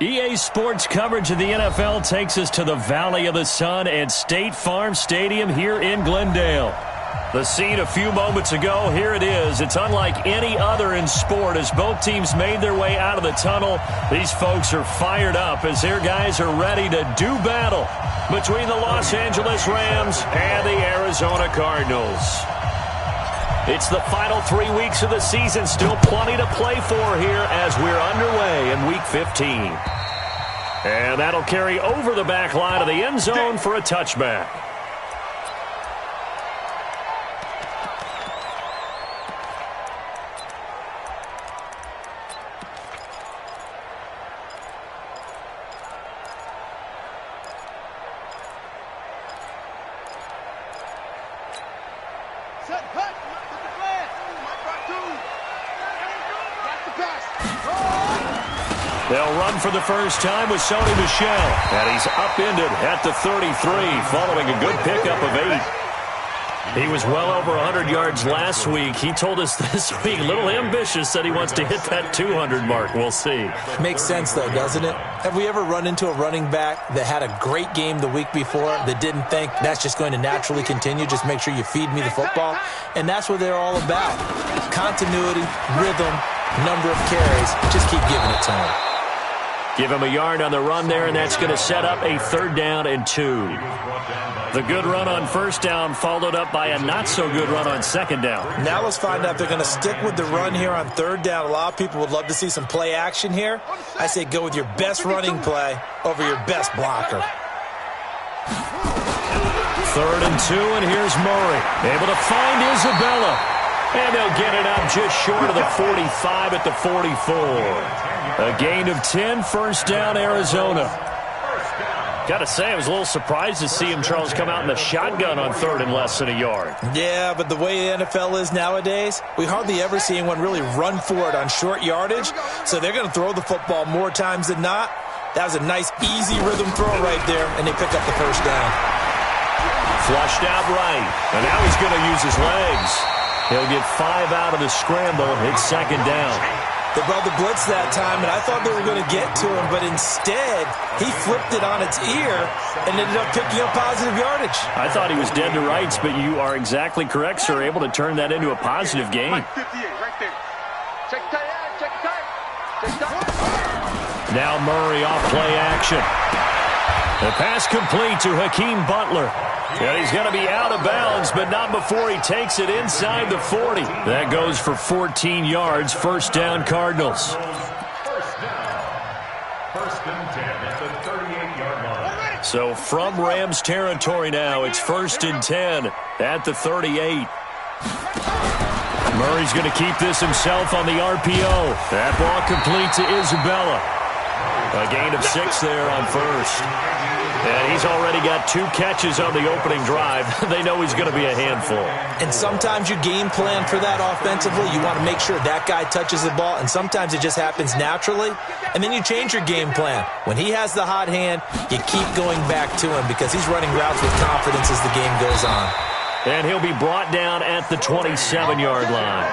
EA Sports coverage of the NFL takes us to the Valley of the Sun at State Farm Stadium here in Glendale. The scene a few moments ago, here it is. It's unlike any other in sport as both teams made their way out of the tunnel. These folks are fired up as their guys are ready to do battle between the Los Angeles Rams and the Arizona Cardinals. It's the final 3 weeks of the season. Still plenty to play for here as we're underway in Week 15. And that'll carry over the back line of the end zone for a touchback. They'll run for the first time with Sony Michel. And he's upended at the 33 following a good pickup of 8. He was well over 100 yards last week. He told us this week, a little ambitious, that he wants to hit that 200 mark. We'll see. Makes sense, though, doesn't it? Have we ever run into a running back that had a great game the week before that didn't think that's just going to naturally continue? Just make sure you feed me the football. And that's what they're all about. Continuity, rhythm, number of carries. Just keep giving it to him. Give him a yard on the run there, and that's going to set up a 3rd down and 2. The good run on 1st down followed up by a not-so-good run on 2nd down. Now let's find out if they're going to stick with the run here on 3rd down. A lot of people would love to see some play action here. I say go with your best running play over your best blocker. 3rd and 2, and here's Murray. Able to find Isabella. And they'll get it up just short of the 45 at the 44. A gain of 10, 1st down, Arizona. Got to say, I was a little surprised to see him, Charles, come out in the shotgun on 3rd and less than a yard. Yeah, but the way the NFL is nowadays, we hardly ever see anyone really run for it on short yardage. So they're going to throw the football more times than not. That was a nice, easy rhythm throw right there, and they pick up the 1st down. Flushed out right, and now he's going to use his legs. He'll get 5 out of the scramble. It's 2nd down. They brought the blitz that time, and I thought they were going to get to him, but instead, he flipped it on its ear and ended up picking up positive yardage. I thought he was dead to rights, but you are exactly correct, sir, able to turn that into a positive gain. Now Murray off play action. The pass complete to Hakeem Butler. And he's going to be out of bounds, but not before he takes it inside the 40. That goes for 14 yards, 1st down Cardinals. 1st and 10 at the 38-yard line. So from Rams territory now, it's 1st and 10 at the 38. Murray's going to keep this himself on the RPO. That ball complete to Isabella. A gain of 6 there on 1st. And he's already got 2 catches on the opening drive. They know he's going to be a handful. And sometimes you game plan for that offensively. You want to make sure that guy touches the ball, and sometimes it just happens naturally. And then you change your game plan. When he has the hot hand, you keep going back to him because he's running routes with confidence as the game goes on. And he'll be brought down at the 27-yard line.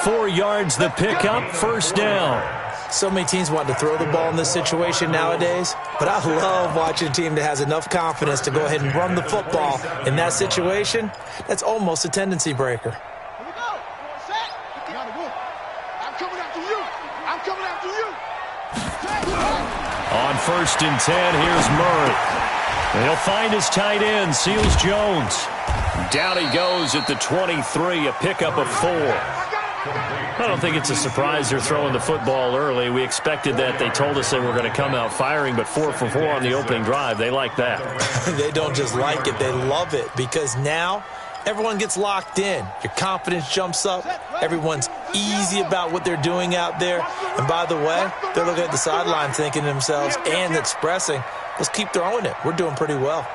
4 yards the pickup, 1st down. So many teams want to throw the ball in this situation nowadays, but I love watching a team that has enough confidence to go ahead and run the football. In that situation, that's almost a tendency breaker. Here we go. Set. I'm coming after you. I'm coming after you. On 1st and 10, here's Murray. And he'll find his tight end, Seals Jones. Down he goes at the 23, a pickup of 4. I don't think it's a surprise they're throwing the football early. We expected that. They told us they were going to come out firing, but 4 for 4 on the opening drive. They like that. They don't just like it. They love it because now everyone gets locked in. Your confidence jumps up. Everyone's easy about what they're doing out there. And by the way, they're looking at the sideline thinking to themselves and expressing, let's keep throwing it. We're doing pretty well.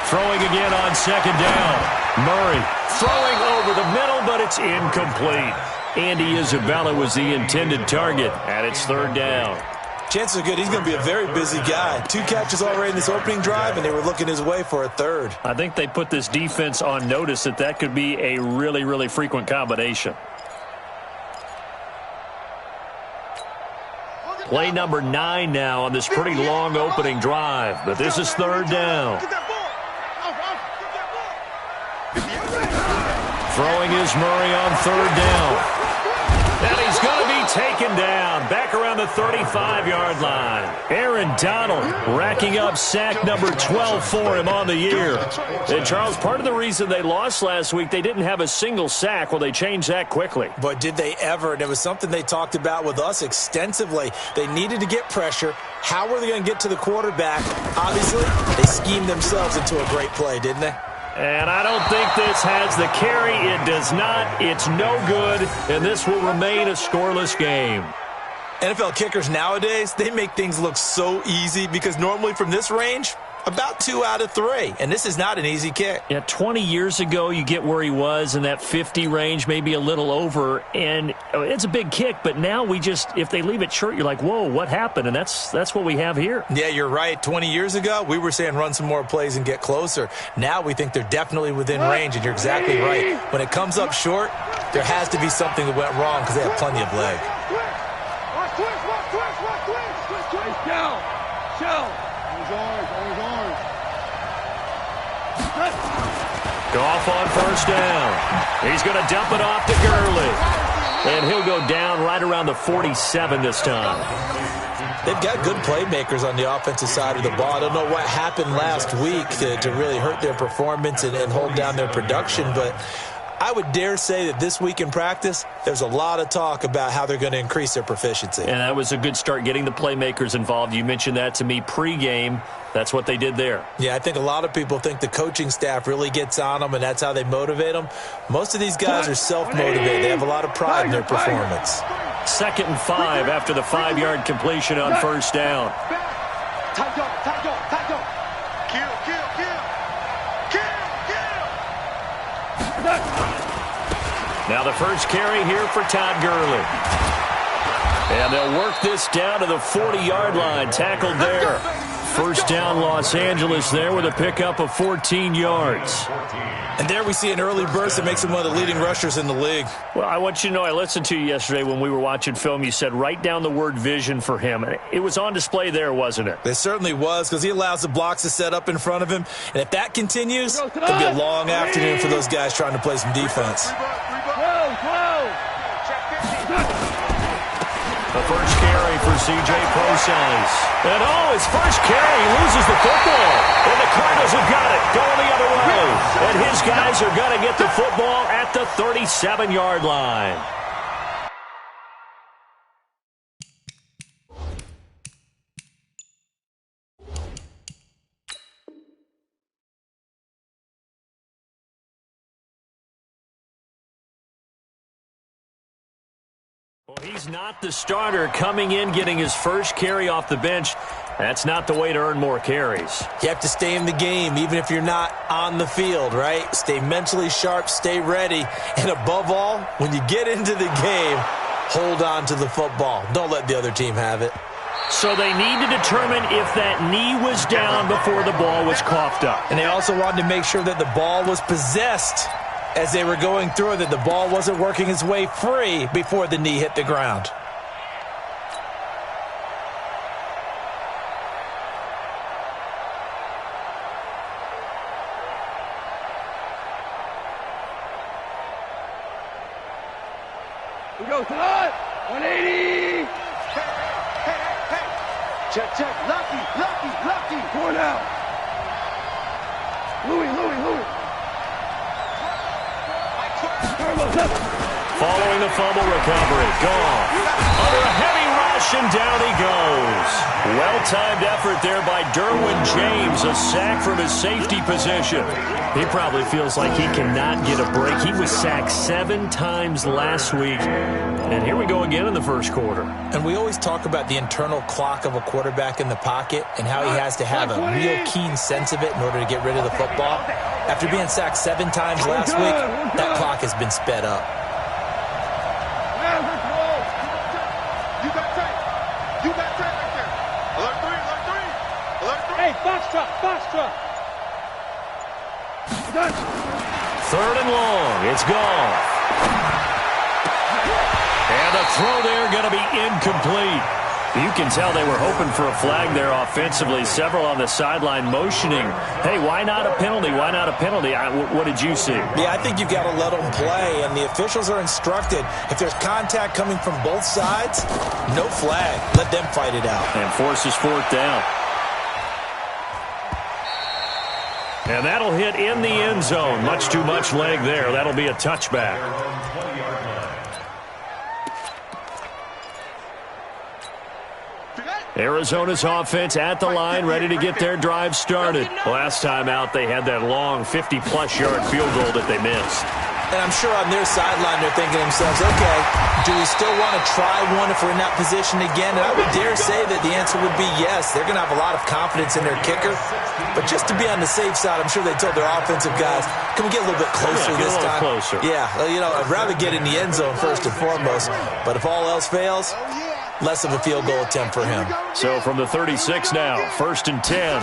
Throwing again on 2nd down. Murray throwing over the middle, but it's incomplete. Andy Isabella was the intended target, and it's 3rd down. Chances are good he's going to be a very busy guy. 2 catches already in this opening drive, and they were looking his way for a 3rd. I think they put this defense on notice that could be a really, really frequent combination. Play number 9 now on this pretty long opening drive. But this is third down. Throwing is Murray on third down. And he's going to be taken down back around the 35-yard line. Aaron Donald racking up sack number 12 for him on the year. And, Charles, part of the reason they lost last week, they didn't have a single sack. Well, they changed that quickly. But did they ever? And it was something they talked about with us extensively. They needed to get pressure. How were they going to get to the quarterback? Obviously, they schemed themselves into a great play, didn't they? And I don't think this has the carry. It does not. It's no good. And this will remain a scoreless game. NFL kickers nowadays, they make things look so easy because normally from this range, about 2 out of 3. And this is not an easy kick. Yeah, 20 years ago, you get where he was in that 50 range, maybe a little over. And it's a big kick, but now we just, if they leave it short, you're like, whoa, what happened? And that's what we have here. Yeah, you're right. 20 years ago, we were saying run some more plays and get closer. Now we think they're definitely within range, and you're exactly right. When it comes up short, there has to be something that went wrong because they have plenty of leg. Goff on first down. He's going to dump it off to Gurley. And he'll go down right around the 47 this time. They've got good playmakers on the offensive side of the ball. I don't know what happened last week to really hurt their performance and hold down their production, but I would dare say that this week in practice, there's a lot of talk about how they're going to increase their proficiency. And that was a good start, getting the playmakers involved. You mentioned that to me pregame. That's what they did there. Yeah, I think a lot of people think the coaching staff really gets on them, and that's how they motivate them. Most of these guys are self-motivated. They have a lot of pride in their performance. 2nd and 5 after the 5-yard completion on first down. Now the first carry here for Todd Gurley. And they'll work this down to the 40-yard line. Tackled there. First down, Los Angeles there with a pickup of 14 yards. And there we see an early burst that makes him one of the leading rushers in the league. Well, I want you to know, I listened to you yesterday when we were watching film. You said write down the word vision for him. It was on display there, wasn't it? It certainly was, because he allows the blocks to set up in front of him. And if that continues, it'll be a long afternoon for those guys trying to play some defense. The first carry for C.J. Prosise. And his first carry, he loses the football. And the Cardinals have got it, going the other way. And his guys are going to get the football at the 37-yard line. Well, he's not the starter coming in, getting his first carry off the bench. That's not the way to earn more carries. You have to stay in the game, even if you're not on the field, right? Stay mentally sharp, stay ready. And above all, when you get into the game, hold on to the football. Don't let the other team have it. So they need to determine if that knee was down before the ball was coughed up. And they also wanted to make sure that the ball was possessed as they were going through it, that the ball wasn't working its way free before the knee hit the ground. We go tonight. 180. Hey. Check. Lucky. Going out. Louis. Following the fumble recovery, Goff under a heavy rush, and down he goes. Well-timed effort there by Derwin James, a sack from his safety position. He probably feels like he cannot get a break. He was sacked 7 times last week, and here we go again in the first quarter. And we always talk about the internal clock of a quarterback in the pocket and how he has to have a real keen sense of it in order to get rid of the football. After being sacked 7 times last week, that clock has been sped up. You got tape right there. Alert 3. Hey, box truck. Third and long. It's Goff. And the throw there going to be incomplete. You can tell they were hoping for a flag there offensively. Several on the sideline motioning, hey, why not a penalty? Why not a penalty? What did you see? Yeah, I think you've got to let them play, and the officials are instructed. If there's contact coming from both sides, no flag. Let them fight it out. And forces 4th down. And that'll hit in the end zone. Much too much leg there. That'll be a touchback. Arizona's offense at the line, ready to get their drive started. Last time out, they had that long 50-plus yard field goal that they missed. And I'm sure on their sideline they're thinking to themselves, okay, do we still want to try one if we're in that position again? And I would dare say that the answer would be yes. They're going to have a lot of confidence in their kicker. But just to be on the safe side, I'm sure they told their offensive guys, can we get a little bit closer this time? Closer. Yeah, you know, I'd rather get in the end zone first and foremost. But if all else fails, less of a field goal attempt for him. So from the 36 now, 1st and 10.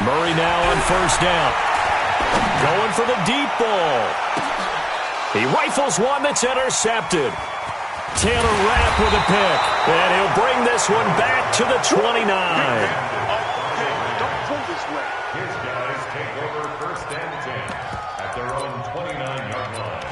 Murray now on 1st down. Going for the deep ball. He rifles one that's intercepted. Taylor Rapp with a pick. And he'll bring this one back to the 29. Don't pull this way. His guys take over 1st and 10 at their own 29-yard line.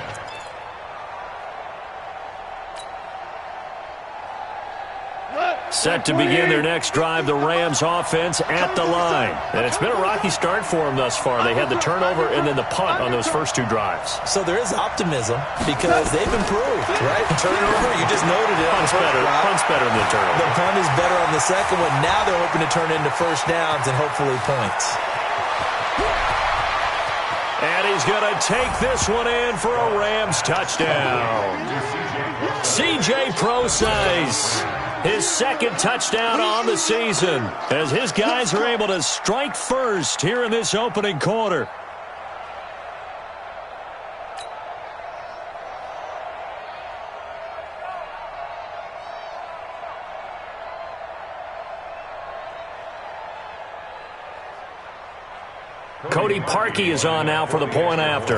Set to begin their next drive, the Rams offense at the line. And it's been a rocky start for them thus far. They had the turnover and then the punt on those first 2 drives. So there is optimism because they've improved, right? Turnover, you just noted it. Punt's better than the turnover. The punt is better on the second one. Now they're hoping to turn into 1st downs and hopefully points. And he's going to take this one in for a Rams touchdown. C.J. Prosise. His 2nd touchdown on the season as his guys are able to strike first here in this opening quarter. Cody Parkey is on now for the point after.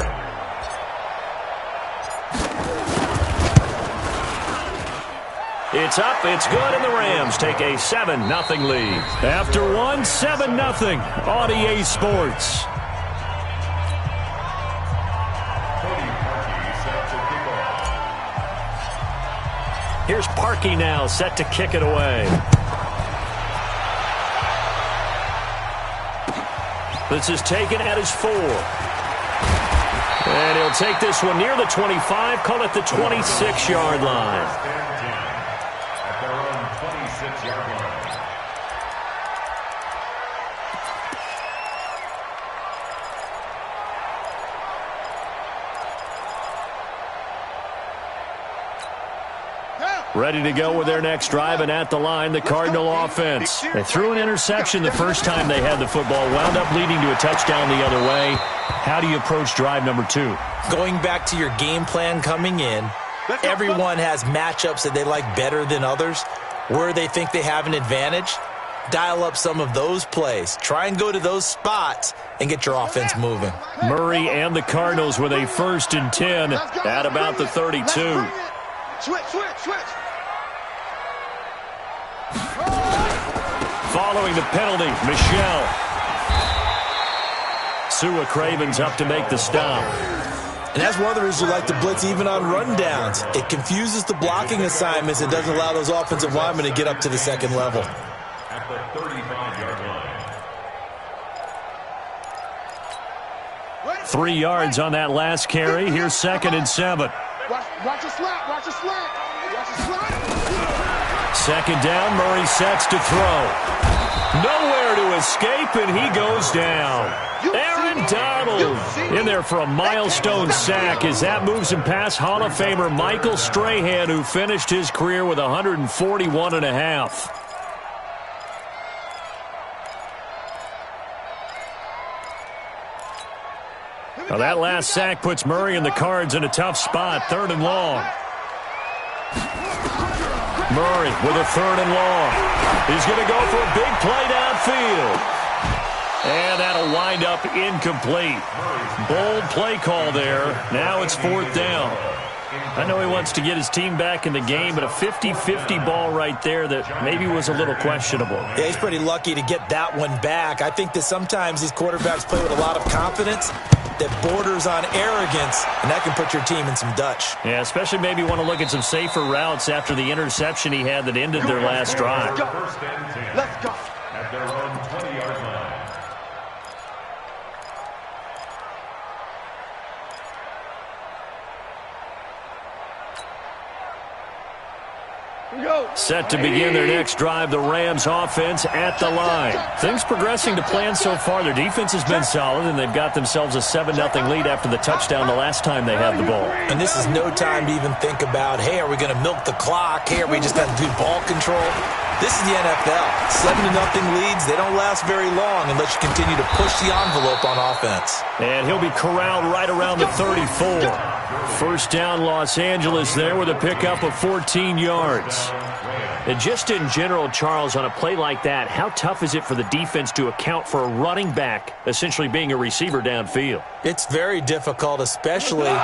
It's up, it's good, and the Rams take a 7-0 lead. After one, 7-0 on EA Sports. Here's Parkey now, set to kick it away. This is taken at his 4. And he'll take this one near the 25, call it the 26-yard line. Ready to go with their next drive, and at the line, the Cardinal offense. They threw an interception the first time they had the football, wound up leading to a touchdown the other way. How do you approach drive number 2? Going back to your game plan coming in, everyone has matchups that they like better than others. Where they think they have an advantage, dial up some of those plays. Try and go to those spots and get your offense moving. Murray and the Cardinals with a 1st and 10 at about the 32. Switch. Following the penalty, Michelle. Sua Craven's up to make the stop. And that's one of the reasons you like to blitz even on rundowns. It confuses the blocking assignments and doesn't allow those offensive linemen to get up to the second level. At the 35-yard line. 3 yards on that last carry. Here's 2nd and 7. Watch the slap. Watch the slap. 2nd down, Murray sets to throw. Nowhere to escape, and he goes down. Aaron Donald in there for a milestone sack as that moves him past Hall of Famer Michael Strahan, who finished his career with 141.5. Now that last sack puts Murray and the Cards in a tough spot, 3rd and long. Murray with a 3rd and long. He's going to go for a big play downfield. And that'll wind up incomplete. Bold play call there. Now it's 4th down. I know he wants to get his team back in the game, but a 50-50 ball right there that maybe was a little questionable. Yeah, he's pretty lucky to get that one back. I think that sometimes these quarterbacks play with a lot of confidence that borders on arrogance, and that can put your team in some Dutch. Yeah, especially maybe want to look at some safer routes after the interception he had that ended their last drive. First and 10. Let's go. At their own 20-yard line. Set to begin their next drive, the Rams offense at the line. Things progressing to plan so far. Their defense has been solid, and they've got themselves a 7-0 lead after the touchdown the last time they had the ball. And this is no time to even think about, hey, are we going to milk the clock? Hey, are we just going to do ball control? This is the NFL. 7-0 leads, they don't last very long unless you continue to push the envelope on offense. And he'll be corralled right around the 34. First down, Los Angeles there with a pickup of 14 yards. And just in general, Charles, on a play like that, how tough is it for the defense to account for a running back essentially being a receiver downfield? It's very difficult, especially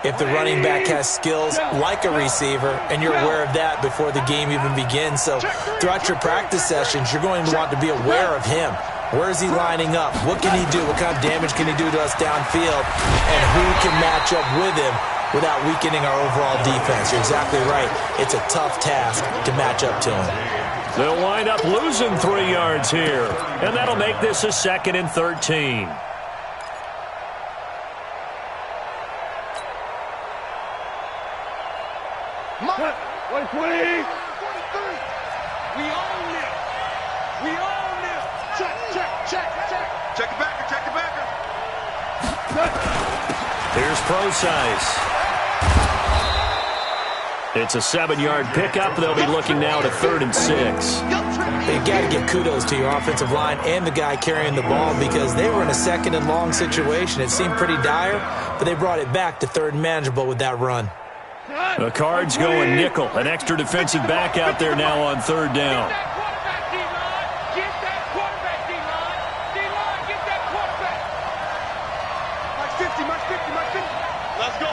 if the running back has skills like a receiver, and you're aware of that before the game even begins. So throughout your practice sessions, you're going to want to be aware of him. Where is he lining up? What can he do? What kind of damage can he do to us downfield? And who can match up with him without weakening our overall defense? You're exactly right. It's a tough task to match up to him. They'll wind up losing 3 yards here, and that'll make this a 2nd and 13. Wait, please. We own this. We own this. Check. Check it backer, check it backer. Here's Procise. It's a 7-yard pickup. They'll be looking now at a 3rd and 6. You got to give kudos to your offensive line and the guy carrying the ball because they were in a 2nd and long situation. It seemed pretty dire, but they brought it back to 3rd and manageable with that run. The Cards going nickel. An extra defensive back out there now on 3rd down. Get that quarterback, D-line. D-line, get that quarterback. March 50. Let's go.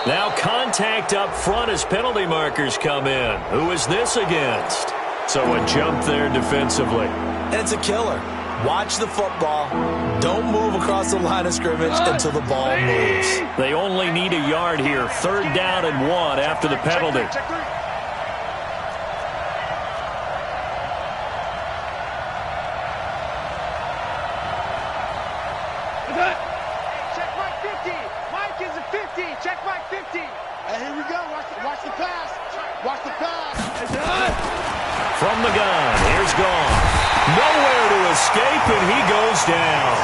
Now contact up front as penalty markers come in. Who is this against? So a jump there defensively. And it's a killer. Watch the football. Don't move across the line of scrimmage until the ball moves. They only need a yard here. 3rd down and 1 after the penalty. Check 3. Check Mike 50. Mike is a 50. Check Mike 50. Hey, here we go. Watch the pass. Watch the pass. From the gun, here's Gone. Nowhere to escape, and he goes down.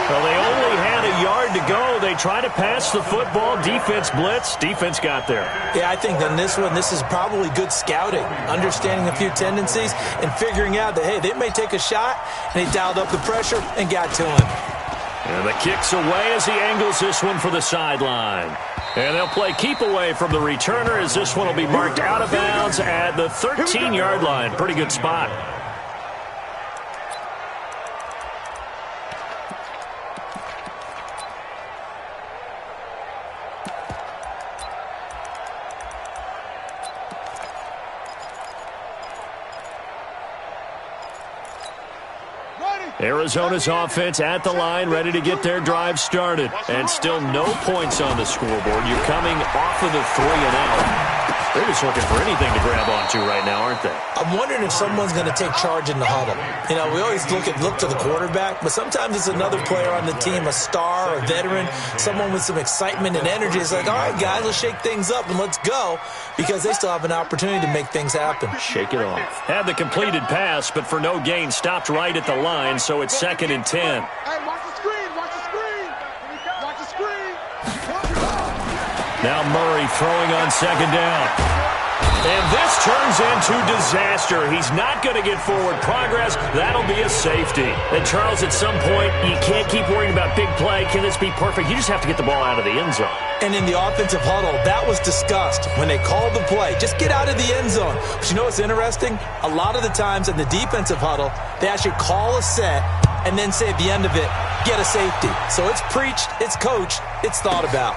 Well, they only had a yard to go. They try to pass the football. Defense blitz. Defense got there. Yeah, I think on this one, this is probably good scouting, understanding a few tendencies and figuring out that, hey, they may take a shot, and he dialed up the pressure and got to him. And the kick's away as he angles this one for the sideline. And they'll play keep away from the returner as this one will be marked out of bounds at the 13-yard line. Pretty good spot. Arizona's offense at the line, ready to get their drive started. And still no points on the scoreboard. You're coming off of the 3 and out. They're just looking for anything to grab onto right now, aren't they? I'm wondering if someone's going to take charge in the huddle. You know, we always look to the quarterback, but sometimes it's another player on the team, a star, a veteran, someone with some excitement and energy. It's like, all right, guys, let's shake things up and let's go, because they still have an opportunity to make things happen. Shake it off. Had the completed pass, but for no gain, stopped right at the line, so it's 2nd and 10. Hey, watch the screen. Watch the screen. Watch the screen. Now Murray throwing on 2nd down. And this turns into disaster. He's not going to get forward progress. That'll be a safety. And, Charles, at some point, you can't keep worrying about big play. Can this be perfect? You just have to get the ball out of the end zone. And in the offensive huddle, that was discussed when they called the play. Just get out of the end zone. But you know what's interesting? A lot of the times in the defensive huddle, they actually call a set and then say at the end of it, get a safety. So it's preached, it's coached, it's thought about.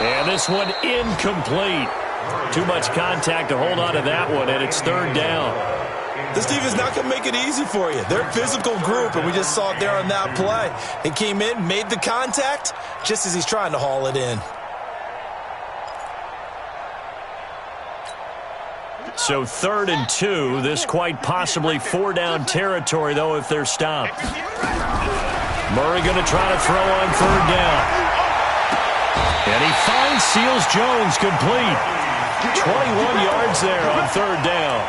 And this one incomplete. Too much contact to hold on to that one, and it's third down. This defense is not going to make it easy for you. They're a physical group, and we just saw it there on that play. He came in, made the contact, just as he's trying to haul it in. So 3rd and 2. This quite possibly 4-down territory, though, if they're stopped. Murray going to try to throw on 3rd down. And he finds Seals Jones complete. 21 yards there on 3rd down.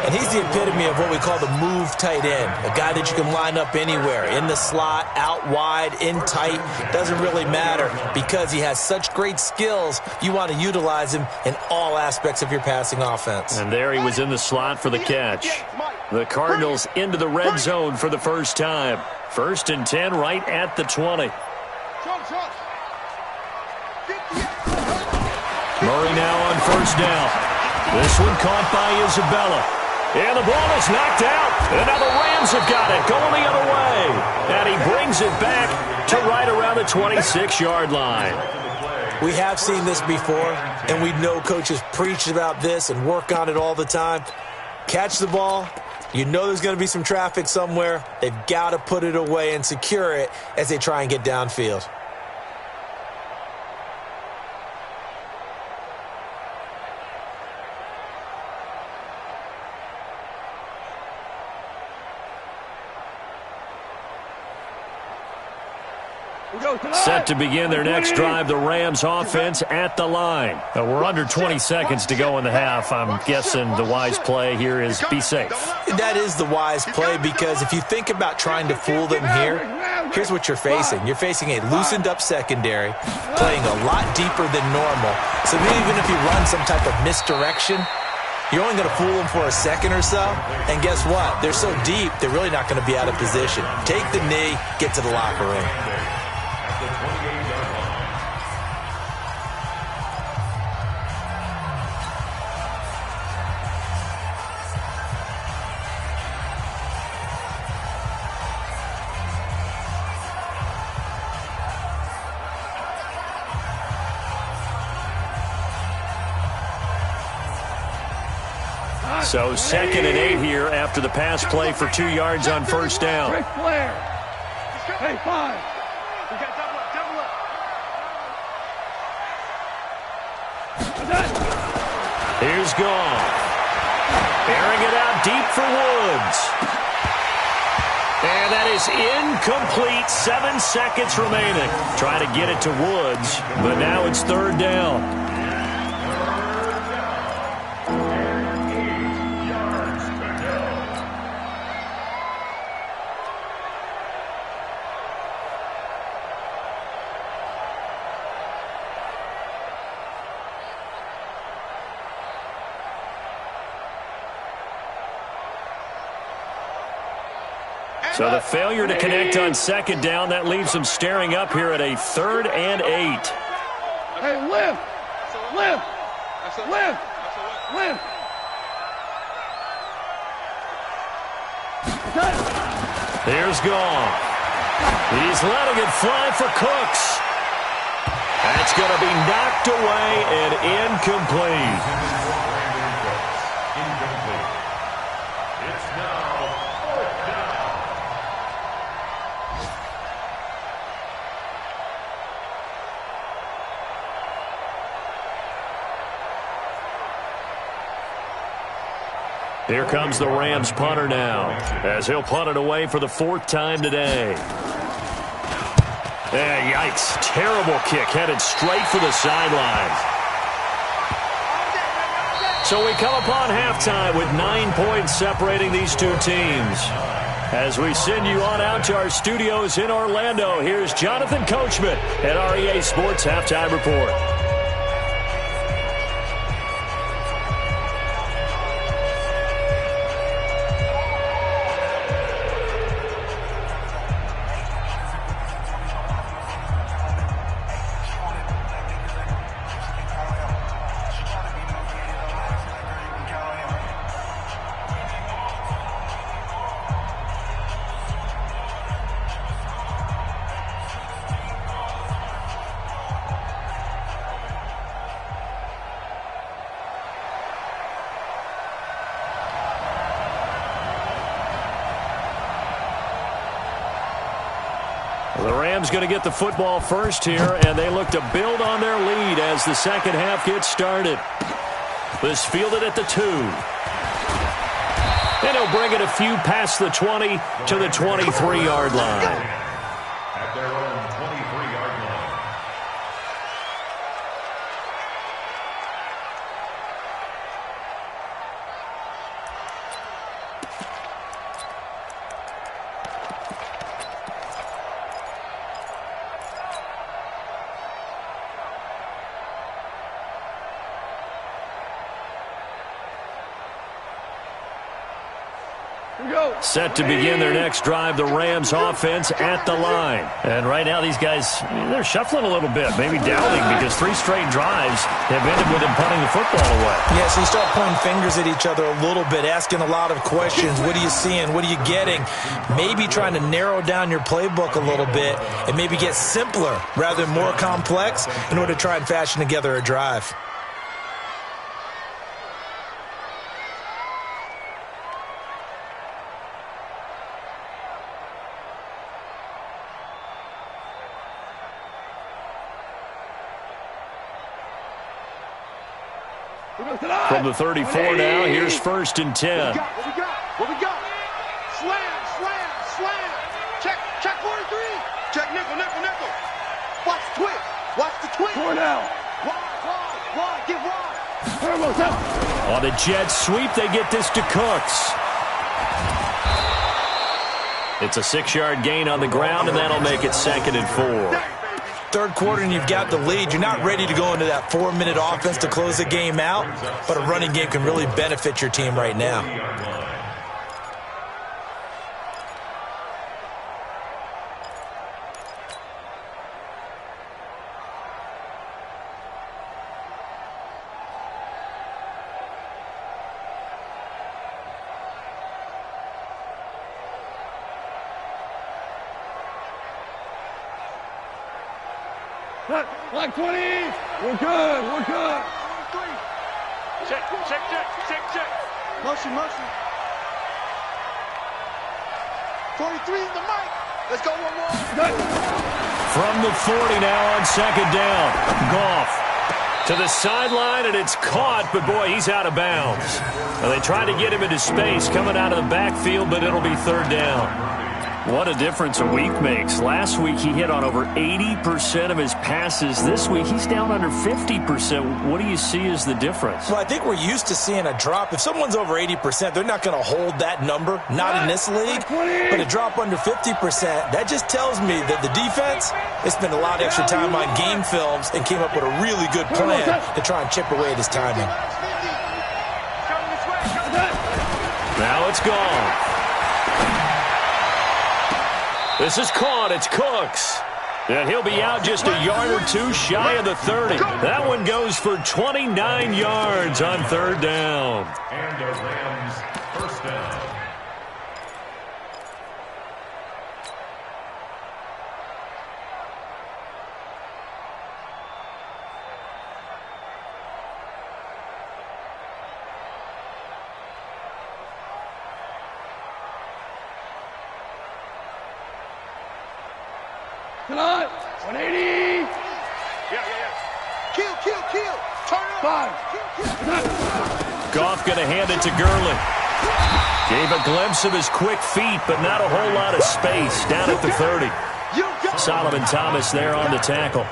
And he's the epitome of what we call the move tight end, a guy that you can line up anywhere, in the slot, out wide, in tight, doesn't really matter because he has such great skills. You want to utilize him in all aspects of your passing offense. And there he was in the slot for the catch. The Cardinals into the red zone for the first time. 1st and 10 right at the 20. Murray now on 1st down. This one caught by Isabella. And the ball is knocked out. And now the Rams have got it, going the other way. And he brings it back to right around the 26-yard line. We have seen this before, and we know coaches preach about this and work on it all the time. Catch the ball. You know there's going to be some traffic somewhere. They've got to put it away and secure it as they try and get downfield. Set to begin their next drive, the Rams offense at the line. We're under 20 seconds to go in the half. I'm guessing the wise play here is be safe. That is the wise play because if you think about trying to fool them here, here's what you're facing. You're facing a loosened up secondary, playing a lot deeper than normal. So even if you run some type of misdirection, you're only going to fool them for a second or so. And guess what? They're so deep, they're really not going to be out of position. Take the knee, get to the locker room. So 2nd and 8 here after the pass play for 2 yards on 1st down. Hey, 5. We got double up. Here's Gone. Airing it out deep for Woods. And that is incomplete. 7 seconds remaining. Try to get it to Woods, but now it's 3rd down. So the failure to connect on 2nd down, that leaves them staring up here at a 3rd and 8. Hey, lift! Here's Gone. He's letting it fly for Cooks. That's going to be knocked away and incomplete. Here comes the Rams punter now, as he'll punt it away for the 4th time today. Yikes. Terrible kick, headed straight for the sidelines. So we come upon halftime with 9 points separating these two teams. As we send you on out to our studios in Orlando, here's Jonathan Coachman at REA Sports Halftime Report. Rams going to get the football first here, and they look to build on their lead as the second half gets started. This fielded at the 2. And he'll bring it a few past the 20 to the 23-yard line. At their own 23-yard line. Set to begin their next drive, the Rams offense at the line. And right now these guys, they're shuffling a little bit, maybe doubting, because 3 straight drives have ended with them punting the football away. Yeah, so you start pointing fingers at each other a little bit, asking a lot of questions. What are you seeing? What are you getting? Maybe trying to narrow down your playbook a little bit and maybe get simpler rather than more complex in order to try and fashion together a drive. From the 34 now, here's 1st and 10. What we got? Slam, slam, slam. Check 43. Check nickel. Watch the twist. Watch the twist. 4 down. Wide, get wide. On the jet sweep, they get this to Cooks. It's a 6-yard gain on the ground, and that'll make it 2nd and 4. Third quarter and you've got the lead. You're not ready to go into that 4-minute offense to close the game out, but a running game can really benefit your team right now. Like 20. We're good. Check. Motion. 43 is the mic. Let's go one more. From the 40 now on 2nd down. Goff to the sideline, and it's caught, but boy, he's out of bounds. Well, they tried to get him into space coming out of the backfield, but it'll be 3rd down. What a difference a week makes. Last week he hit on over 80% of his passes. This week he's down under 50%. What do you see as the difference? Well, I think we're used to seeing a drop. If someone's over 80%, they're not going to hold that number. Not in this league. But a drop under 50%, that just tells me that the defense, they spent a lot of extra time on game films and came up with a really good plan to try and chip away at his timing. Now it's gone. This is caught. It's Cooks. And he'll be out just a yard or 2 shy of the 30. That one goes for 29 yards on 3rd down. And the Rams, 1st down. Come on. 180. Yeah. Kill. Turn up. 5. Goff going to hand it to Gurley. Gave a glimpse of his quick feet, but not a whole lot of space down at the 30. Solomon Thomas there on the tackle.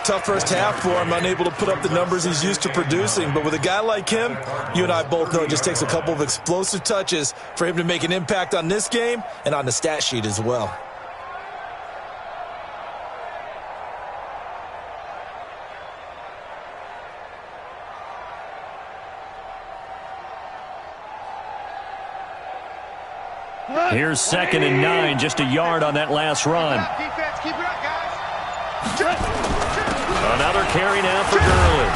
Tough first half for him, unable to put up the numbers he's used to producing. But with a guy like him, you and I both know it just takes a couple of explosive touches for him to make an impact on this game and on the stat sheet as well. Here's 2nd and 9, just a yard on that last run. Defense, keep it up, guys. Another carry now for Gurley.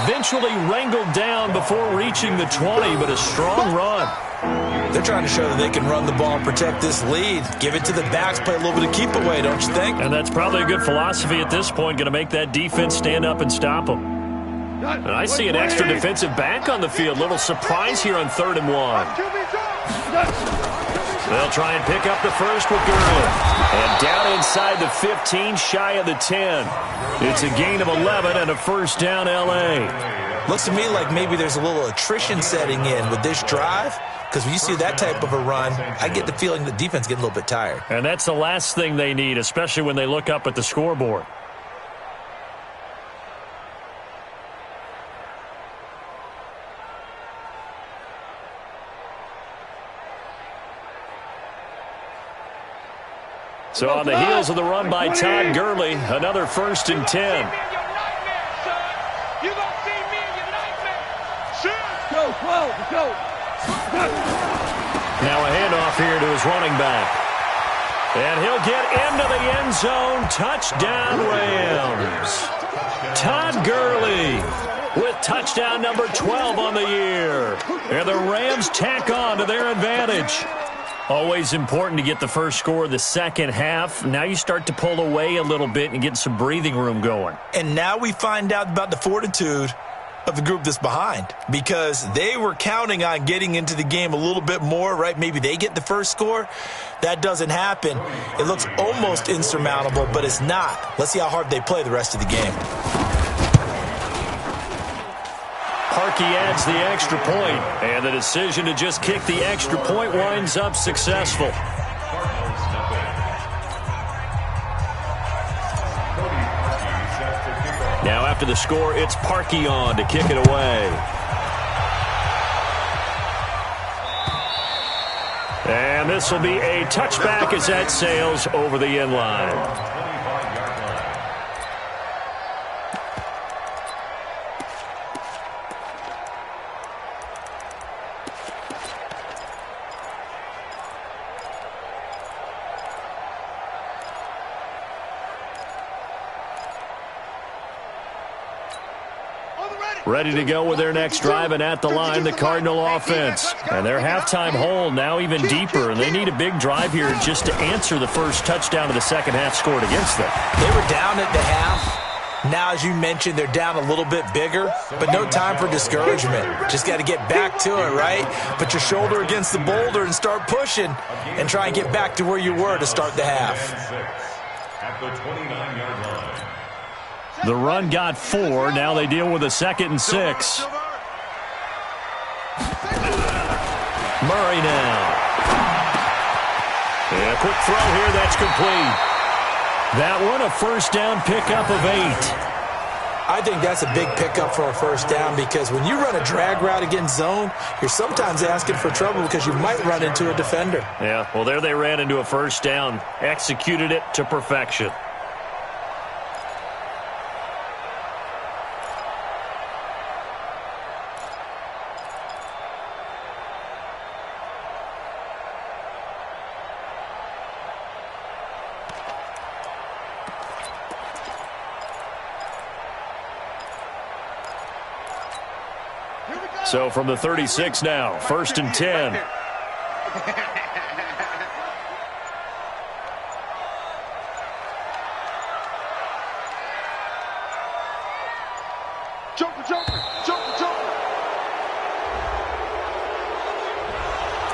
Eventually wrangled down before reaching the 20, but a strong run. They're trying to show that they can run the ball and protect this lead. Give it to the backs, play a little bit of keep away, don't you think? And that's probably a good philosophy at this point, going to make that defense stand up and stop them. And I see an extra defensive back on the field. Little surprise here on 3rd and 1. They'll try and pick up the first with Gurley. And down inside the 15, shy of the 10. It's a gain of 11 and a first down, L.A. Looks to me like maybe there's a little attrition setting in with this drive, because when you see that type of a run, I get the feeling the defense getting a little bit tired. And that's the last thing they need, especially when they look up at the scoreboard. So on the heels of the run by Todd Gurley, another 1st and 10. Now a handoff here to his running back. And he'll get into the end zone. Touchdown, Rams. Todd Gurley with touchdown number 12 on the year. And the Rams tack on to their advantage. Always important to get the first score of the second half. Now you start to pull away a little bit and get some breathing room going. And now we find out about the fortitude of the group that's behind, because they were counting on getting into the game a little bit more, right? Maybe they get the first score. That doesn't happen. It looks almost insurmountable, but it's not. Let's see how hard they play the rest of the game. Parkey adds the extra point, and the decision to just kick the extra point winds up successful. Now after the score, it's Parkey on to kick it away. And this will be a touchback as that sails over the end line. Ready to go with their next drive, and at the line, the Cardinal offense. And their halftime hole now even deeper, and they need a big drive here just to answer the first touchdown of the second half scored against them. They were down at the half. Now, as you mentioned, they're down a little bit bigger, but no time for discouragement. Just got to get back to it, right? Put your shoulder against the boulder and start pushing and try and get back to where you were to start the half. At the 29-yard line. The run got 4. Now they deal with a 2nd and 6. Murray now. And a quick throw here. That's complete. That one a first down pickup of 8. I think that's a big pickup for a first down, because when you run a drag route against zone, you're sometimes asking for trouble because you might run into a defender. Yeah, well, there they ran into a first down. Executed it to perfection. So from the 36 now, 1st and 10.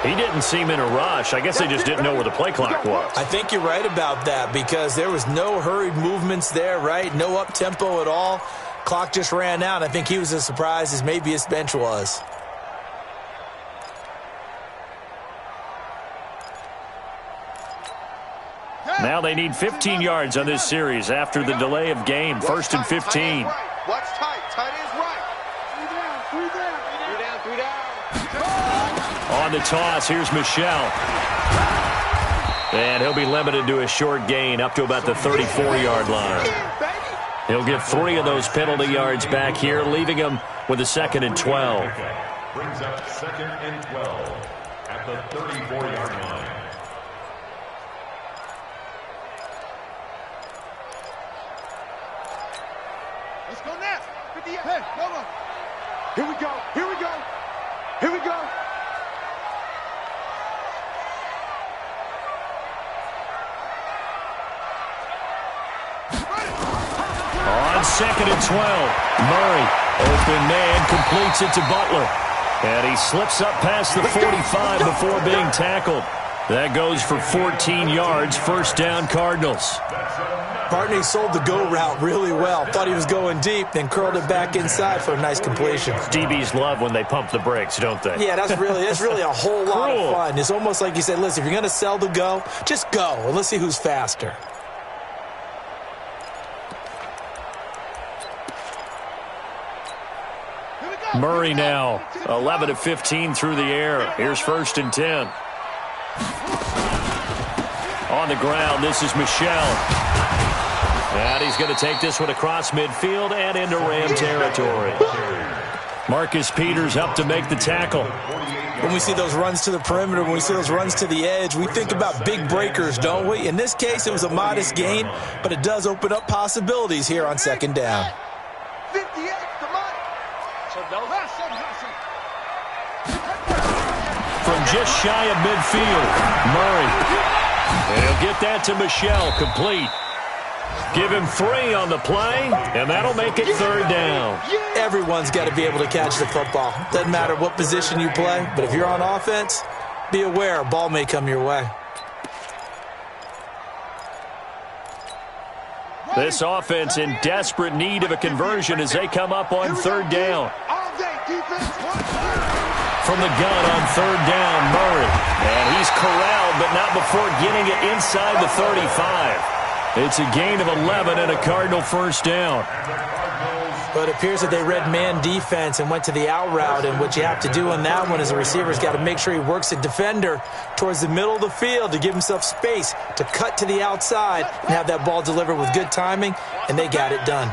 He didn't seem in a rush. I guess they just didn't know where the play clock was. I think you're right about that, because there was no hurried movements there, right? No up-tempo at all. Clock just ran out. I think he was as surprised as maybe his bench was. Now they need 15 yards on this series after the delay of game. 1st and 15. Watch tight. Tight is right. 3 down. 3 down. On the toss, here's Michelle. And he'll be limited to a short gain up to about the 34-yard line. He'll get 3 of those penalty yards back here, leaving him with a 2nd and 12. Brings up 2nd and 12 at the 34-yard line. Let's go next. Hey, come on. Here we go. Here we go. Here we go. On 2nd and 12, Murray, open man, completes it to Butler. And he slips up past the 45 before being tackled. That goes for 14 yards, first down Cardinals. Barney sold the go route really well. Thought he was going deep, then curled it back inside for a nice completion. DBs love when they pump the brakes, don't they? Yeah, that's really a whole lot of fun. It's almost like you said, listen, if you're going to sell the go, just go, and let's see who's faster. Murray now, 11 of 15 through the air. Here's 1st and 10. On the ground, this is Michel. And he's going to take this one across midfield and into Ram territory. Marcus Peters up to make the tackle. When we see those runs to the perimeter, when we see those runs to the edge, we think about big breakers, don't we? In this case, it was a modest gain, but it does open up possibilities here on 2nd down. 58, come on. From just shy of midfield, Murray. And he'll get that to Michel, complete. Give him 3 on the play, and that'll make it 3rd down. Everyone's got to be able to catch the football. Doesn't matter what position you play, but if you're on offense, be aware a ball may come your way. This offense in desperate need of a conversion as they come up on 3rd down. From the gun on 3rd down, Murray. And he's corralled, but not before getting it inside the 35. It's a gain of 11 and a Cardinal first down. But it appears that they read man defense and went to the out route, and what you have to do on that one is the receiver's got to make sure he works the defender towards the middle of the field to give himself space to cut to the outside and have that ball delivered with good timing, and they got it done.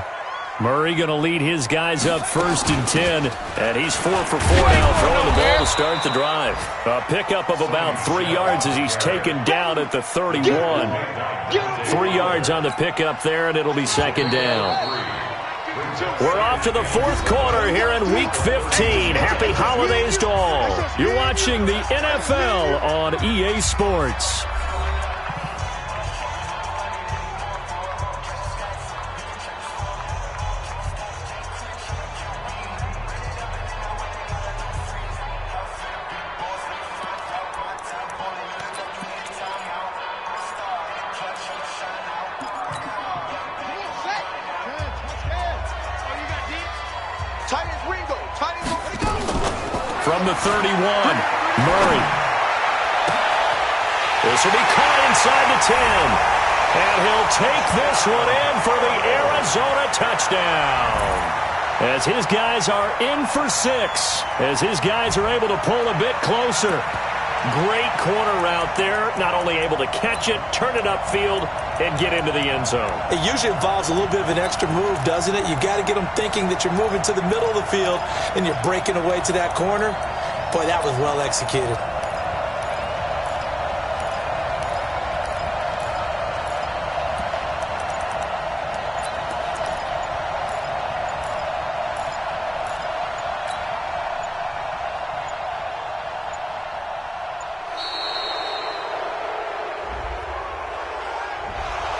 Murray going to lead his guys up 1st and 10, and he's 4 for 4 now, throwing the ball to start the drive. A pickup of about 3 yards as he's taken down at the 31. 3 yards on the pickup there, and it'll be 2nd down. We're off to the 4th quarter here in Week 15. Happy holidays to all. You're watching the NFL on EA Sports. From the 31, Murray. This will be caught inside the 10. And he'll take this one in for the Arizona touchdown. As his guys are in for 6. As his guys are able to pull a bit closer. Great corner route there. Not only able to catch it, turn it upfield, and get into the end zone. It usually involves a little bit of an extra move, doesn't it? You've got to get them thinking that you're moving to the middle of the field and you're breaking away to that corner. Boy, that was well executed.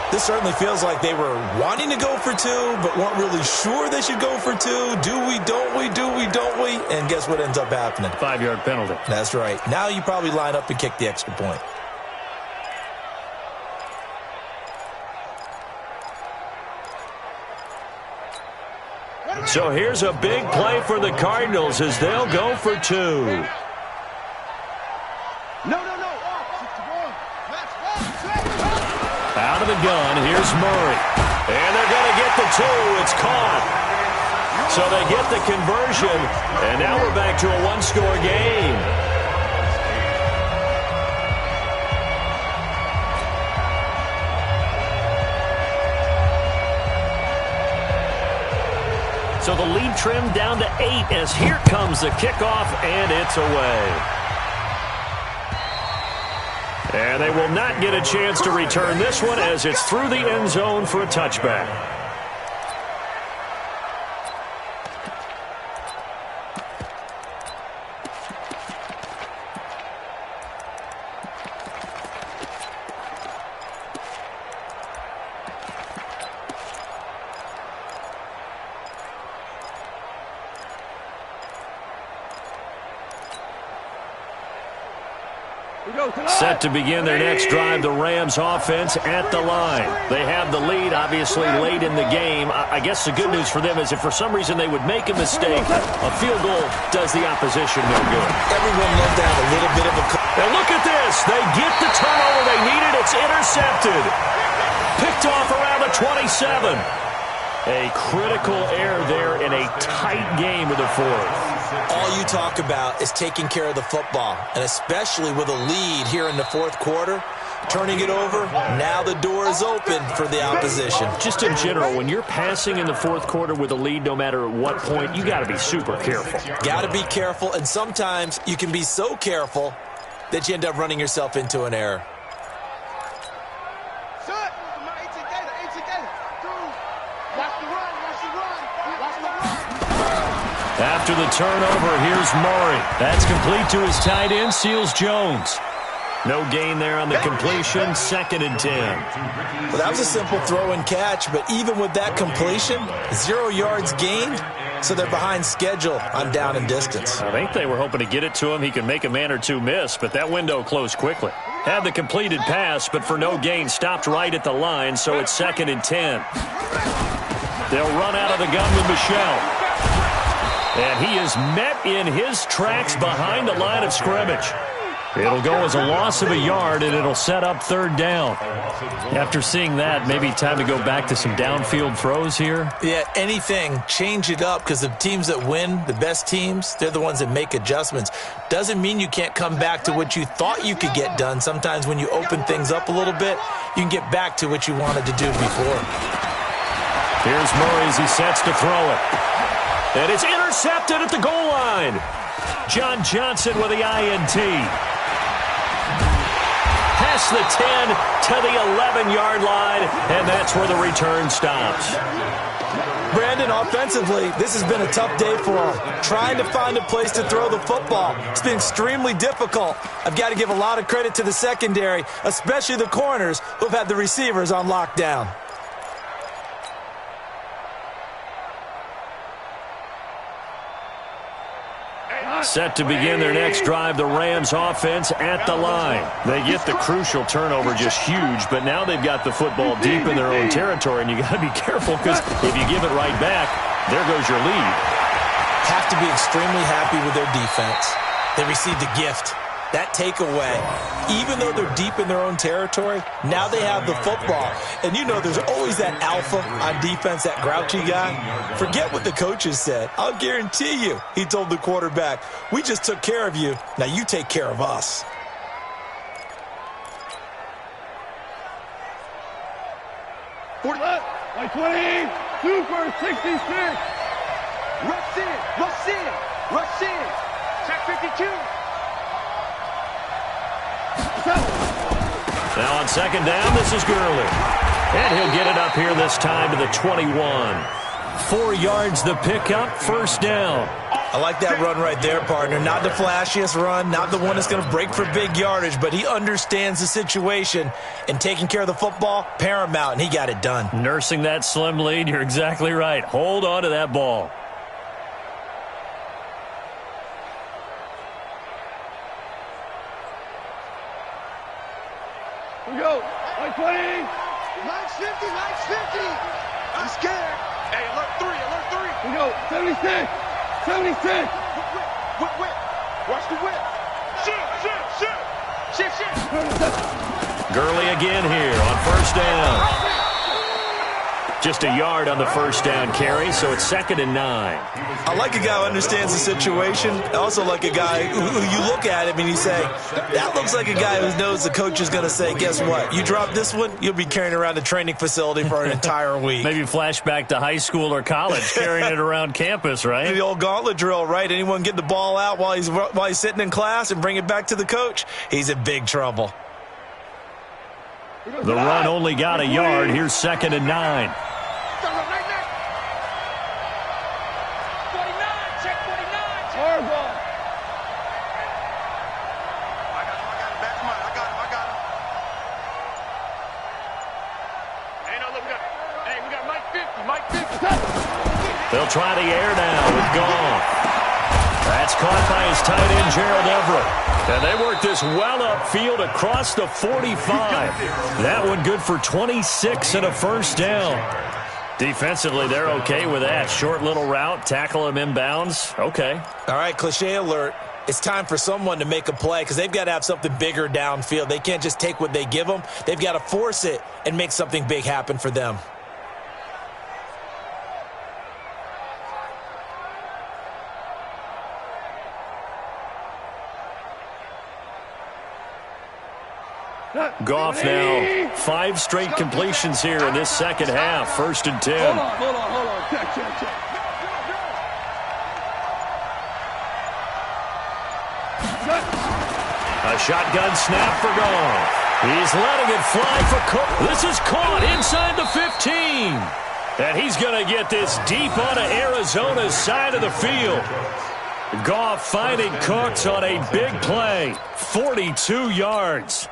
This certainly feels like they were wanting to go for 2, but weren't really sure they should go for 2. Do we, don't we, do we, don't we? And guess what ends up happening? 5-yard penalty. That's right. Now you probably line up and kick the extra point. So here's a big play for the Cardinals as they'll go for 2. Out of the gun, here's Murray. And they're going to get the 2. It's caught. So they get the conversion, and now we're back to a 1-score game. So the lead trimmed down to 8 as here comes the kickoff, and it's away. And they will not get a chance to return this one as it's through the end zone for a touchback. Set to begin their next drive, the Rams offense at the line. They have the lead, obviously, late in the game. I guess the good news for them is if for some reason they would make a mistake, a field goal does the opposition no good. Everyone loved to have a little bit of a... And look at this. They get the turnover they needed. It's intercepted. Picked off around the 27. A critical error there in a tight game of the fourth. All you talk about is taking care of the football, and especially with a lead here in the fourth quarter, turning it over, now the door is open for the opposition. Just in general, when you're passing in the fourth quarter with a lead, no matter at what point, you got to be super careful. Got to be careful, and sometimes you can be so careful that you end up running yourself into an error. After the turnover, here's Murray. That's complete to his tight end, Seals Jones. No gain there on the completion, 2nd and 10. Well, that was a simple throw and catch, but even with that completion, 0 yards gained, so they're behind schedule on down and distance. I think they were hoping to get it to him. He could make a man or two miss, but that window closed quickly. Had the completed pass, but for no gain, stopped right at the line, so it's 2nd and 10. They'll run out of the gun with Michel. And he is met in his tracks behind the line of scrimmage. It'll go as a loss of a yard, and it'll set up 3rd down. After seeing that, maybe time to go back to some downfield throws here. Yeah, anything. Change it up, because the teams that win, the best teams, they're the ones that make adjustments. Doesn't mean you can't come back to what you thought you could get done. Sometimes when you open things up a little bit, you can get back to what you wanted to do before. Here's Murray as he sets to throw it. And it's intercepted at the goal line. John Johnson with the INT. Past the 10 to the 11-yard line, and that's where the return stops. Brandon, offensively, this has been a tough day for him. Trying to find a place to throw the football. It's been extremely difficult. I've got to give a lot of credit to the secondary, especially the corners who've had the receivers on lockdown. Set to begin their next drive, the Rams offense at the line. They get the crucial turnover, just huge, but now they've got the football deep in their own territory, and you got to be careful because if you give it right back, there goes your lead. Have to be extremely happy with their defense. They received a gift. That takeaway, even though they're deep in their own territory, now they have the football. And you know there's always that alpha on defense, that grouchy guy. Forget what the coaches said. I'll guarantee you, he told the quarterback, we just took care of you. Now you take care of us. Like 20, super 66. Rush in, rush in, rush in. Check 52. Now on 2nd down, this is Gurley. And he'll get it up here this time to the 21. 4 yards the pickup, 1st down. I like that run right there, partner. Not the flashiest run, not the one that's going to break for big yardage, but he understands the situation, and taking care of the football, paramount, and he got it done. Nursing that slim lead, you're exactly right. Hold on to that ball. We go. Like 20. Line's 50, line's 50. I'm scared. Hey, alert 3, alert 3. We go. 76. 76. Whip. Watch the whip. Shit. Gurley again here on 1st down. Just a yard on the 1st down carry, so it's 2nd and 9. I like a guy who understands the situation. I also like a guy who you look at him and you say, that looks like a guy who knows the coach is going to say, guess what? You drop this one, you'll be carrying around the training facility for an entire week. Maybe flashback to high school or college, carrying it around campus, right? The old gauntlet drill, right? Anyone get the ball out while he's sitting in class and bring it back to the coach, he's in big trouble. The run only got a yard. Here's 2nd and 9. They'll try the air now with Goff. That's caught by his tight end, Gerald Everett. And they work this well upfield across the 45. That one good for 26 and a first down. Defensively, they're okay with that. Short little route, tackle him inbounds. Okay. All right, cliche alert. It's time for someone to make a play because they've got to have something bigger downfield. They can't just take what they give them. They've got to force it and make something big happen for them. Goff now 5 straight completions here in this second half. 1st and 10. Hold on. Check. A shotgun snap for Goff. He's letting it fly for Cook. This is caught inside the 15. And he's going to get this deep onto Arizona's side of the field. Goff finding Cooks on a big play. 42 yards.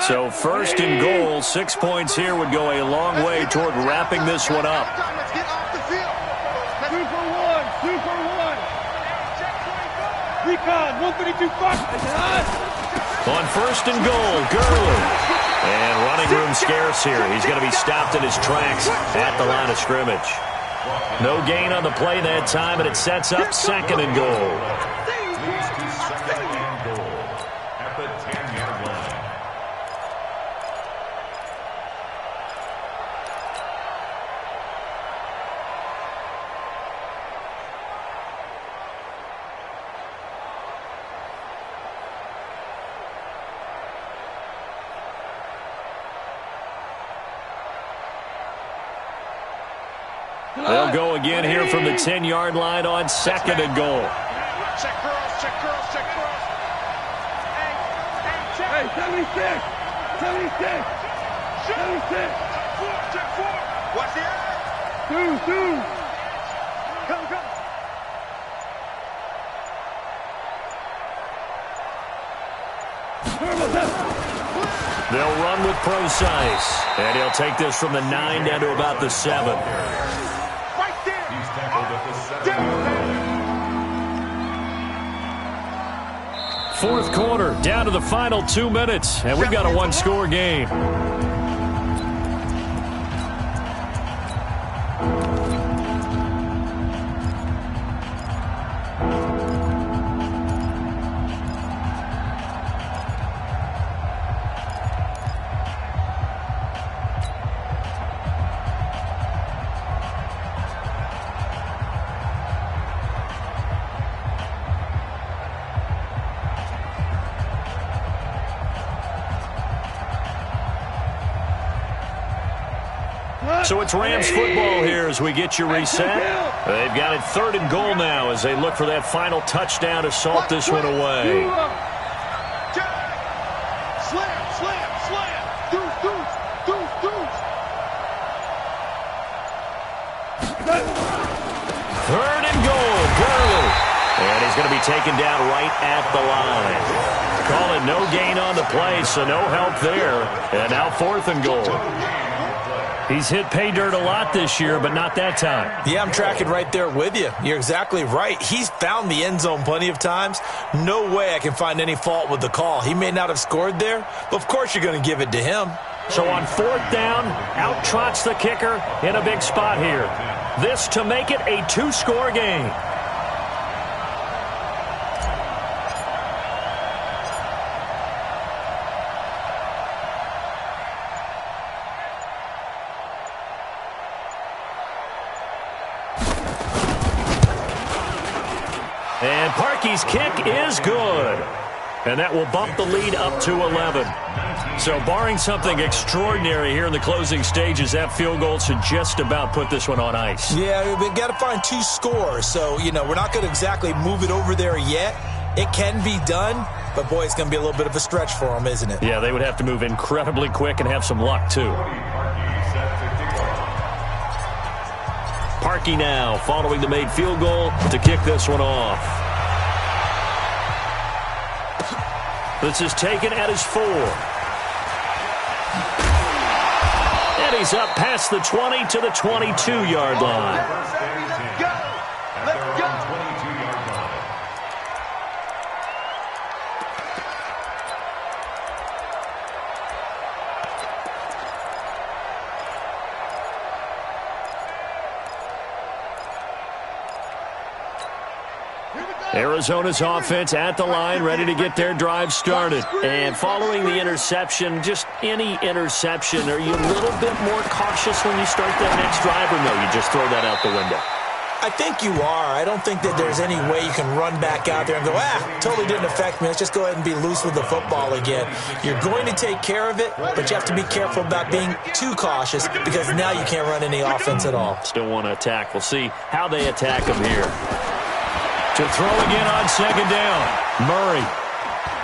So 1st and goal, 6 points here would go a long way toward wrapping this one up. Let's get off the field. 2 for 1. Recon, 132 On 1st and goal, Gurley. And running room scarce here. He's going to be stopped in his tracks at the line of scrimmage. No gain on the play that time, and it sets up 2nd and goal. At the 10-yard line. They'll go again here from the 10-yard line on 2nd and goal. Check girls. Hey, 76. Check 4. Watch the eye. 2. Come. They'll run with Procise. And he'll take this from the 9 down to about the 7. Right there. He's tackled at the 7. 4th quarter, down to the final 2 minutes. And we've got a 1-score game. So it's Rams football here as we get you reset. They've got it 3rd and goal now as they look for that final touchdown to salt this one away. Slam. Deuce. 3rd and goal, Gurley. And he's going to be taken down right at the line. Calling no gain on the play, so no help there. And now 4th and goal. He's hit pay dirt a lot this year, but not that time. Yeah, I'm tracking right there with you. You're exactly right. He's found the end zone plenty of times. No way I can find any fault with the call. He may not have scored there, but of course you're going to give it to him. So on 4th down, out trots the kicker in a big spot here. This to make it a 2-score game. And Parkey's kick is good. And that will bump the lead up to 11. So barring something extraordinary here in the closing stages, that field goal should just about put this one on ice. Yeah, we've got to find 2 scores. So, we're not going to exactly move it over there yet. It can be done, but boy, it's going to be a little bit of a stretch for them, isn't it? Yeah, they would have to move incredibly quick and have some luck, too. Parkey now following the made field goal to kick this one off. This is taken at his 4. And he's up past the 20 to the 22-yard line. First and 10 at their own 22-yard line. Arizona's offense at the line, ready to get their drive started. And following the interception, just any interception, are you a little bit more cautious when you start that next drive, or no, you just throw that out the window? I think you are. I don't think that there's any way you can run back out there and go, totally didn't affect me. Let's just go ahead and be loose with the football again. You're going to take care of it, but you have to be careful about being too cautious because now you can't run any offense at all. Still want to attack. We'll see how they attack them here. To throw again on second down. Murray.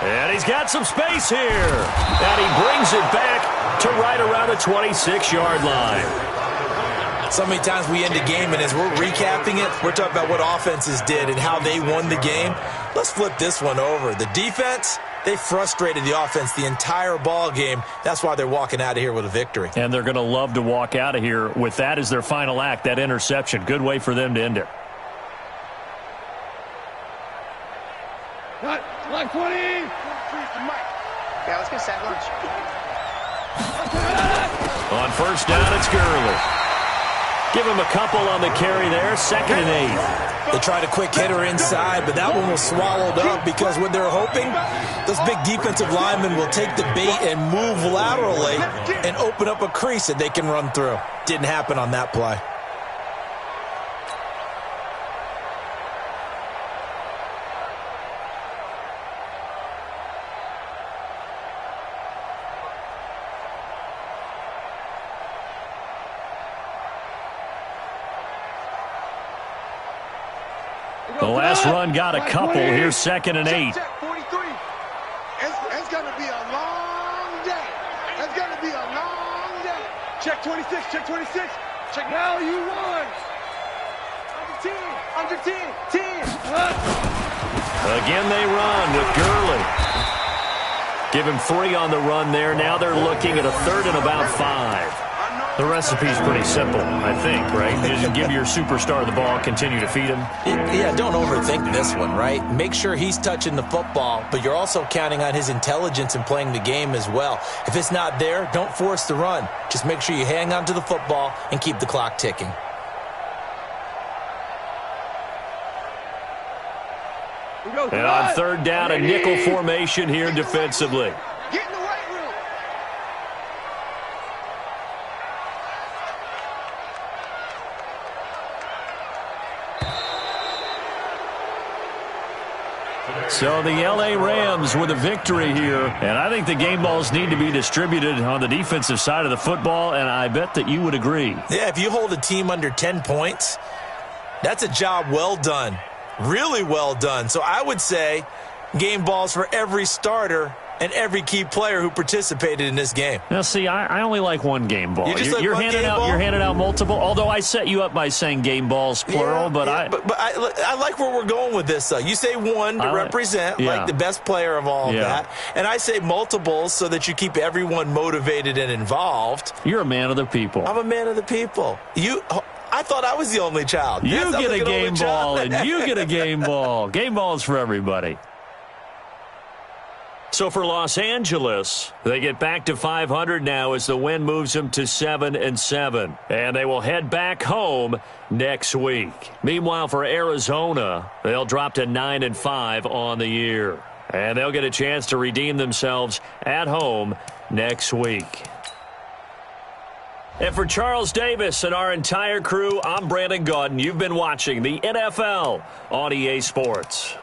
And he's got some space here. And he brings it back to right around the 26-yard line. So many times we end a game, and as we're recapping it, we're talking about what offenses did and how they won the game. Let's flip this one over. The defense, they frustrated the offense the entire ball game. That's why they're walking out of here with a victory. And they're going to love to walk out of here with that as their final act, that interception. Good way for them to end it. Line 20. Yeah, let's get set lunch. On first down, it's Gurley. Give him a couple on the carry there. 2nd and 8. They tried a quick hitter inside, but that one was swallowed up because what they're hoping, those big defensive linemen will take the bait and move laterally and open up a crease that they can run through. Didn't happen on that play. The last run got a couple. Here's 2nd and 8. Check 43. It's going to be a long day. It's going to be a long day. Check 26. Check 26. Check now. You won. Under 10. 10. Again, they run with Gurley. Give him 3 on the run there. Now they're looking at a 3rd and about 5. The recipe's pretty simple, I think, right? Just give your superstar the ball, continue to feed him. Yeah, don't overthink this one, right? Make sure he's touching the football, but you're also counting on his intelligence in playing the game as well. If it's not there, don't force the run. Just make sure you hang on to the football and keep the clock ticking. And on 3rd down, a nickel formation here defensively. Get in the right room. So the L.A. Rams with a victory here, and I think the game balls need to be distributed on the defensive side of the football, and I bet that you would agree. Yeah, if you hold a team under 10 points, that's a job well done. Really well done. So I would say game balls for every starter and every key player who participated in this game. Now, see, I only like one game ball. You're handing out multiple, although I set you up by saying game balls, plural. But I like where we're going with this, though. You say one to represent, like the best player of all of that. And I say multiples so that you keep everyone motivated and involved. You're a man of the people. I'm a man of the people. I thought I was the only child. You get a game ball, and you get a game ball. Game balls for everybody. So for Los Angeles, they get back to 500 now as the win moves them to 7-7. And they will head back home next week. Meanwhile, for Arizona, they'll drop to 9-5 on the year. And they'll get a chance to redeem themselves at home next week. And for Charles Davis and our entire crew, I'm Brandon Gaudin. You've been watching the NFL on EA Sports.